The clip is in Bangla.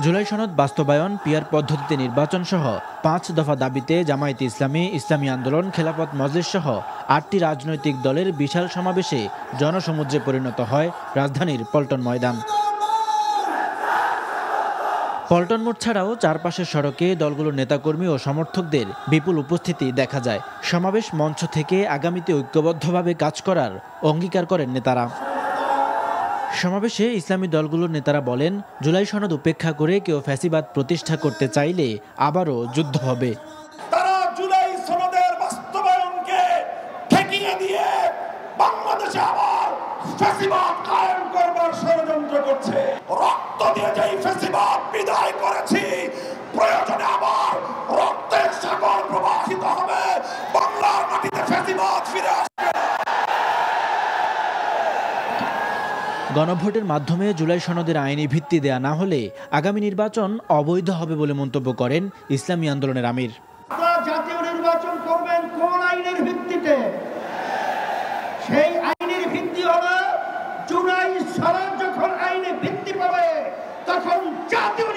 জুলাই সনদ বাস্তবায়ন, পিআর পদ্ধতিতে নির্বাচন সহ ৫ দফা দাবিতে জামায়াতে ইসলামী, ইসলামী আন্দোলন, খেলাফত মজলিস সহ ৮টি রাজনৈতিক দলের বিশাল সমাবেশে জনসমুদ্রে পরিণত হয় রাজধানীর পল্টন ময়দান। পল্টন মোড় ছাড়াও চারপাশের সড়কে দলগুলোর নেতাকর্মী ও সমর্থকদের বিপুল উপস্থিতি দেখা যায়। সমাবেশ মঞ্চ থেকে আগামীতে ঐক্যবদ্ধভাবে কাজ করার অঙ্গীকার করেন নেতারা। সমাবেশে ইসলামী দলগুলোর নেতারা বলেন, জুলাই সনদ উপেক্ষা করে কেউ ফ্যাসিবাদ প্রতিষ্ঠা করতে চাইলে আবারও যুদ্ধ হবে। তারা জুলাই সনদের বাস্তবায়নকে ঠেকিয়ে দিয়ে বাংলাদেশে আবার ফ্যাসিবাদ কায়েম করবার ষড়যন্ত্র করছে। রক্ত দিয়ে যেই ফ্যাসিবাদ বিদায় করেছি, প্রয়োজনে আবার রক্তের সাগর প্রবাহিত হবে, বাংলার মাটিতে ফ্যাসিবাদ ফিরে আসবে। গণভোটের মাধ্যমে জুলাই সনদের আইনি ভিত্তি দেয়া না হলে আগামী নির্বাচন অবৈধ হবে বলে মন্তব্য করেন ইসলামী আন্দোলনের আমির। আপনারা জাতীয় নির্বাচন করবেন কোন আইনের ভিত্তিতে? সেই আইনের ভিত্তি হলো জুলাই সনদ যখন আইনে ভিত্তি পাবে তখন জাতীয়